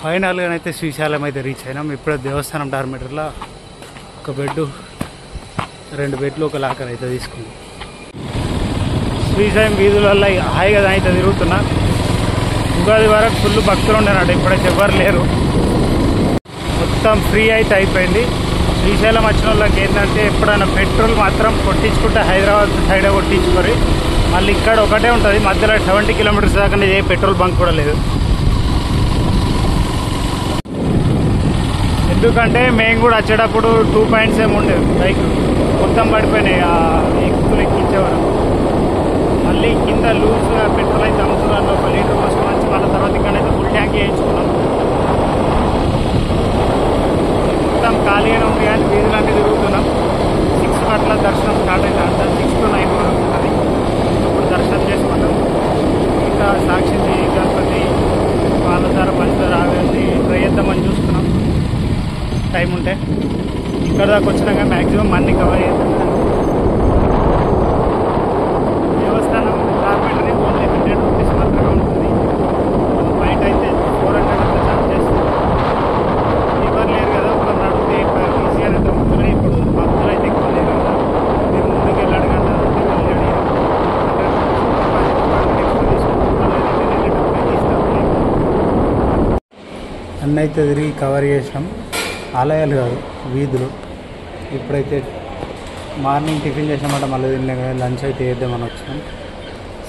ఫైనల్గానైతే శ్రీశైలం అయితే రీచ్ అయినాం. ఇప్పుడే దేవస్థానం డార్మెటర్లో ఒక బెడ్ 2 బెడ్లు ఒక లాకర్ అయితే తీసుకున్నాం. శ్రీశైలం వీధులలో హాయిగా అయితే తిరుగుతున్నా. ఉగాది వరకు ఫుల్ భక్తులు ఉండేనట, ఇప్పుడైతే ఎవ్వరు లేరు. మొత్తం ఫ్రీ అయితే అయిపోయింది. శ్రీశైలం వచ్చిన వాళ్ళకి ఏంటంటే ఎప్పుడైనా పెట్రోల్ మాత్రం కొట్టించుకుంటే హైదరాబాద్ సైడే కొట్టించుకొని మళ్ళీ ఇక్కడ ఒకటే ఉంటుంది. మధ్యలో 70 కిలోమీటర్స్ దాకా ఏ పెట్రోల్ బంక్ కూడా లేదు. ఎందుకంటే మేము కూడా వచ్చేటప్పుడు 2 పాయింట్స్ ఏమి ఉండేవి, బైక్ మొత్తం పడిపోయినాయి ఆ ఎక్కులు ఎక్కించేవారు. మళ్ళీ కింద లూజ్గా పెట్రోల్ అయితే అమ్ముతున్నారు, 1 లీటర్ పోసుకొని వచ్చి మళ్ళీ తర్వాత ఇక్కడైతే ఫుల్ ట్యాంక్ వేయించుకున్నాం. మొత్తం ఖాళీగానే ఉంది కానీ వీధులన్నీ తిరుగుతున్నాం. 6 అట్లా దర్శనం స్టార్ట్ అయితే అంతా 6 to 9 వరకు ఉంటుంది. ఇప్పుడు దర్శనం చేసుకుంటాం. ఇంకా సాక్షి గణపతి పాలధార పంచదార ఆవేసి ట్రై చేద్దామని చూస్తున్నాం టైం ఉంటే. ఇక్కడ దాకా వచ్చినాక మ్యాక్సిమం అన్ని కవర్ చేద్దాం. దేవస్థానం డార్మెటరీ ఓన్లీ 100 రూపీస్ మాత్రమే ఉంటుంది. బయట అయితే 400 అట్లా చార్జ్ చేస్తుంది. ఎవరు లేరు కదా, ఒకరు నడితే ఈజీగానే దొరుకుతున్నాయి. ఇప్పుడు భక్తులు అయితే ఎక్కువ లేరు కదా, మీరు ముందుకు వెళ్ళి అడగండి అన్నీ అయితే తిరిగి కవర్ చేసినాం. ఆలయాలు కాదు, వీధులు. ఇప్పుడైతే మార్నింగ్ టిఫిన్ చేసినామంటే మళ్ళీ తినలే కదా, లంచ్ అయితే వేద్దామని వచ్చినాం.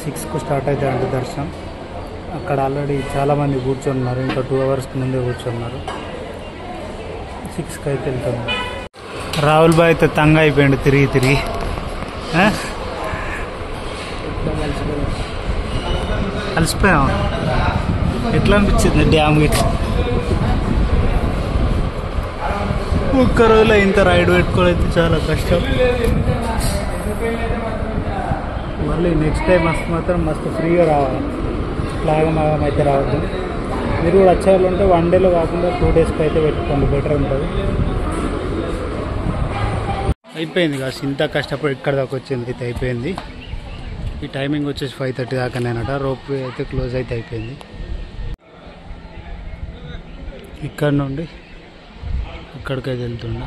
6కు స్టార్ట్ అయితే అంటే దర్శనం. అక్కడ ఆల్రెడీ చాలామంది కూర్చున్నారు, ఇంకా 2 అవర్స్కి ముందే కూర్చున్నారు. 6కి అయితే వెళ్తున్నాం. రాహుల్ బాయ్ అయితే తంగ అయిపోయాడు తిరిగి తిరిగి. అలసిపోయాం. ఎట్లా అనిపించింది డ్యామ్ ఇట్లా? ఒక్క రోజులో ఇంత రైడ్ పెట్టుకోవడం అయితే చాలా కష్టం. మళ్ళీ నెక్స్ట్ టైం మాత్రం మస్తు ఫ్రీగా రావాలి, లాగమాగం అయితే రావద్దు. మీరు కూడా వచ్చేవాళ్ళు ఉంటే 1 డేలో కాకుండా 2 డేస్కి అయితే పెట్టుకోండి, బెటర్ ఉంటుంది. అయిపోయింది కాదు, ఇంత కష్టపడి ఇక్కడ దాకా వచ్చింది అయితే అయిపోయింది. ఈ టైమింగ్ వచ్చేసి 5:30 దాకానేనట. రోప్ వే అయితే క్లోజ్ అయితే అయిపోయింది. ఇక్కడ నుండి ఇక్కడికైతే వెళ్తుండే.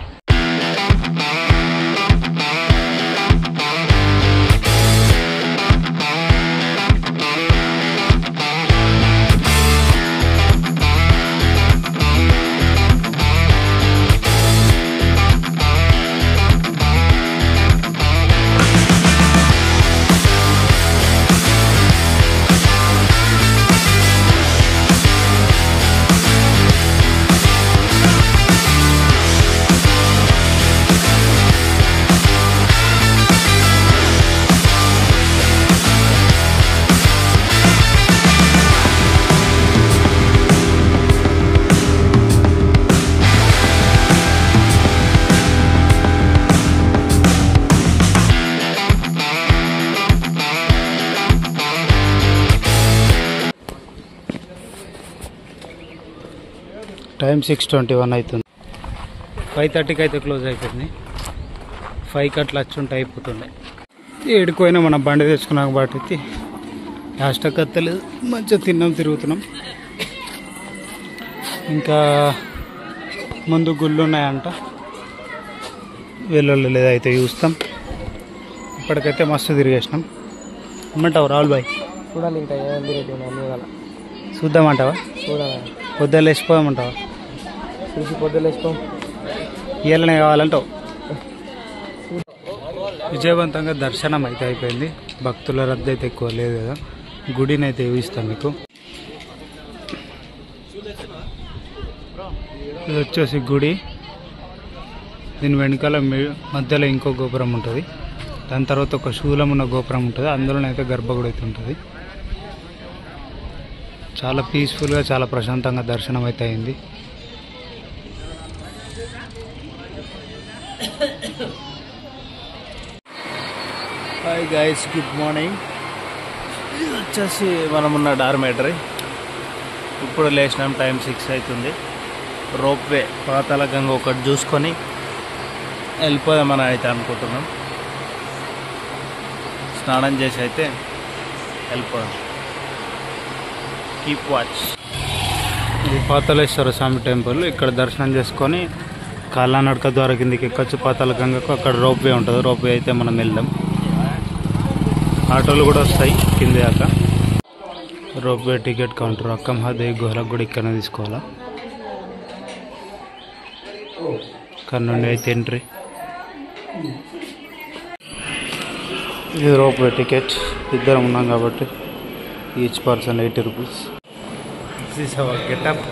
టైం 6:21 అవుతుంది. 5:30కి అయితే క్లోజ్ అయిపోయింది. 5కి అట్లా వచ్చి ఉంటే అయిపోతుండే. ఏడుకోయినా మనం బండి తెచ్చుకున్నాక బాటి హ్యాష్టాగ్ అత్తలేదు. మంచిగా తిన్నాం, తిరుగుతున్నాం. ఇంకా ముందు గుళ్ళు ఉన్నాయంట, వెళ్ళలేదు అయితే చూస్తాం. ఇప్పటికైతే మస్తు తిరిగేసినాం. ఏమంటావు రాహుల్ బాయ్? చూడాలి, ఇంకా చూద్దామంటావా? చూడాలి. పొద్దున్న లేచిపోదామంటావా? చూసి పొద్దున్న లేచిపో. ఇయ్యాలనే కావాలంటావు? విజయవంతంగా దర్శనం అయితే అయిపోయింది. భక్తుల రద్దు అయితే ఎక్కువ లేదు కదా. గుడిని అయితే చూపిస్తాను మీకు. ఇది వచ్చేసి గుడి. దీని వెనకాల మధ్యలో ఇంకో గోపురం ఉంటుంది. దాని తర్వాత ఒక శూలం ఉన్న గోపురం ఉంటుంది. అందులోనైతే గర్భగుడి అయితే ఉంటుంది. చాలా పీస్ఫుల్గా, చాలా ప్రశాంతంగా దర్శనం అయితే అయింది. Hi guys, good morning. ఇది వచ్చేసి మనమున్న డార్మెటరీ. ఇప్పుడు లేచినాం, టైం 6 అవుతుంది. రోప్వే పాతాళ గంగ ఒకటి చూసుకొని వెళ్ళిపోదామని అయితే అనుకుంటున్నాం. స్నానం చేసి అయితే వెళ్ళిపోదాం. Keep watch. ఇది పాతాళేశ్వర స్వామి టెంపుల్. ఇక్కడ దర్శనం చేసుకొని కాళ్ళనడక ద్వారా కిందికి ఎక్కొచ్చు పాతాళ గంగకు. అక్కడ రోప్ వే ఉంటుంది. రోప్ వే అయితే మనం వెళ్దాం. ఆటోలు కూడా వస్తాయి కింది దాకా. Ropeway ticket counter Akkamahadevi గుహలకు కూడా ఇక్కడ తీసుకోవాలా. ఇక్కడ నుండి అయితే ఎంట్రీ. ఇది రోప్ వే టికెట్. ఇద్దరం ఉన్నాం కాబట్టి each person 80 rupees. This is our getup.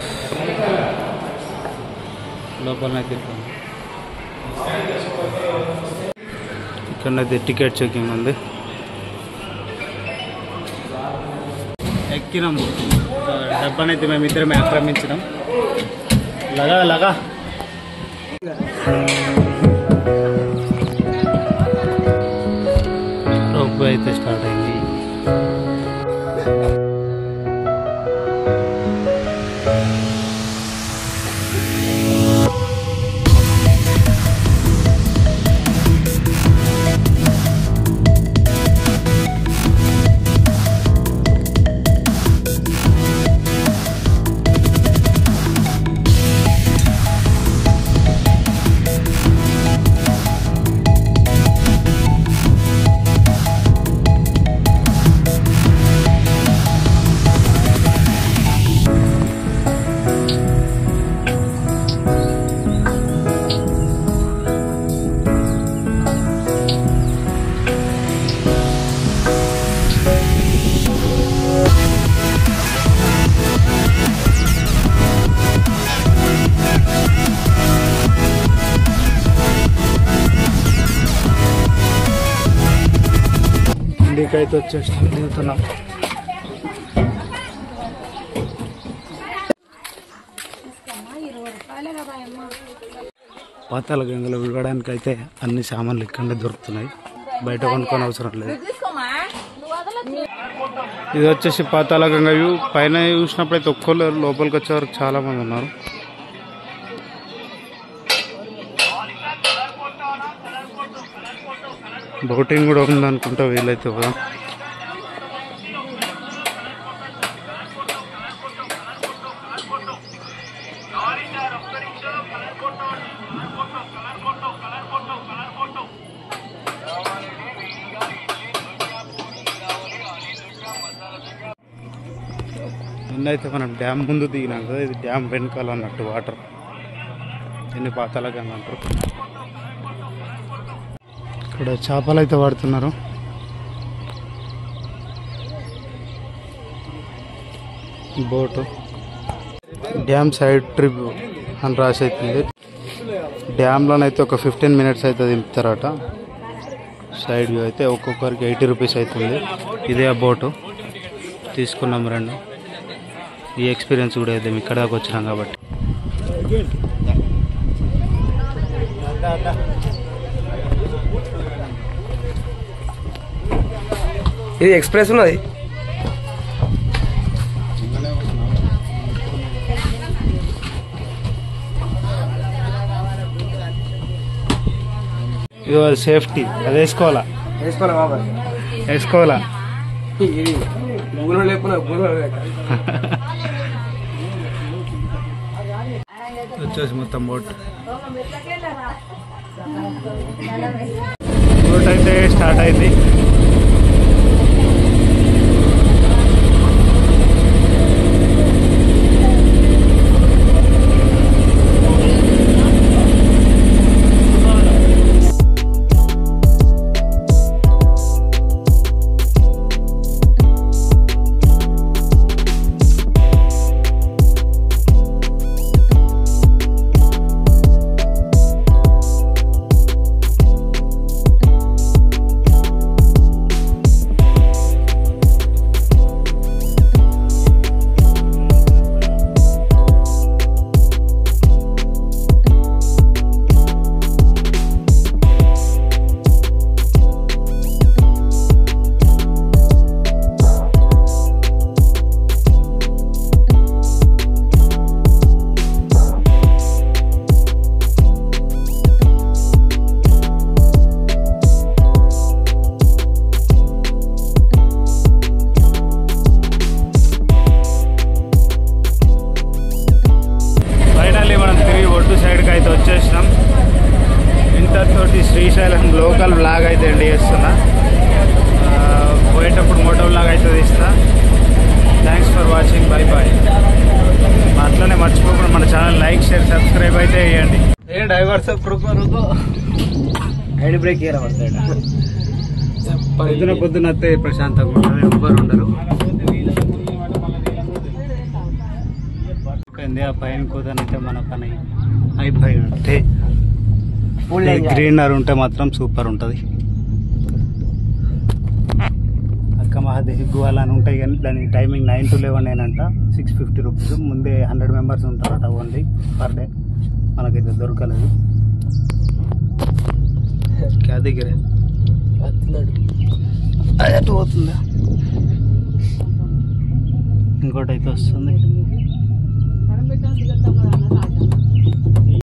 లోపలనైతే ఇక్కడనైతే టికెట్ చెకింగ్ ఉంది. ఎక్కినాం. డబ్బానైతే మేము ఇద్దరమే ఆక్రమించినాం. లగా రోప్ అయితే స్టార్ట్ అయింది. ఇంటికైతే వచ్చేసి దిగుతున్నాం. పాతాళ గంగలో విడవడానికి అయితే అన్ని సామాన్లు ఇక్కడే దొరుకుతున్నాయి. బయట కొనుక్కొని అవసరం లేదు. ఇది వచ్చేసి పాతాళ గంగ వ్యూ. పైన చూసినప్పుడు అయితే ఒక్కళ్ళు లోపలికి వచ్చే వరకు చాలా మంది ఉన్నారు. బోటింగ్ కూడా ఉందనుకుంటా. వీలైతే కూడా నిన్నైతే మనం డ్యామ్ ముందు దిగినాం కదా. ఇది డ్యామ్ వెనకాల అన్నట్టు వాటర్. దీన్ని పాతాళ గంగ అంటారు. ఇక్కడ చేపలు అయితే పడుతున్నారు. బోటు డ్యామ్ సైడ్ ట్రిప్ అని రాసి అవుతుంది. డ్యామ్లోనైతే ఒక 15 మినిట్స్ అయితే దింపుతారట. సైడ్ వ్యూ అయితే ఒక్కొక్కరికి 80 రూపీస్ అవుతుంది. ఇదే ఆ బోటు తీసుకున్నాం 2. ఈ ఎక్స్పీరియన్స్ కూడా అయితే ఇక్కడ దాకా వచ్చినాం కాబట్టి. ఇది ఎక్స్ప్రెస్ ఉన్నది. ఇది సేఫ్టీ. అది వేసుకోవాలా వేసుకోవాలా. వచ్చేసి మొత్తం బోట్ అయితే స్టార్ట్ అయింది. శ్రీశైలం లోకల్ బ్లాగ్ అయితే ఎండ్ చేస్తున్నా. పోయేటప్పుడు మోటో బ్లాగ్ అయితే తీస్తా. Thanks for watching. Bye bye. అట్లనే మర్చిపోకుండా మన ఛానల్ లైక్ షేర్ సబ్స్క్రైబ్ అయితే చేయండి. ఏ డ్రైవర్స్ రుకో ఐడి బ్రేక్ ఇయర్ పొద్దున వస్తే ప్రశాంతంగా ఉంటుంది, ఎవ్వరు ఉండరు. ఆ పైన కుదరనైతే మన పని అయిపోయినట్టే. గ్రీనర్ ఉంటే మాత్రం సూపర్ ఉంటుంది. అక్క మహాదేవి గువాల అని ఉంటాయి కానీ దాని టైమింగ్ 9 to 11 అంట. 650 రూపీస్. ముందే 100 మెంబర్స్ ఉంటారట ఓన్లీ పర్ డే. మనకైతే దొరకలేదు. క్యా దగ్గర అదే పోతుందా, ఇంకోటి అయితే వస్తుంది.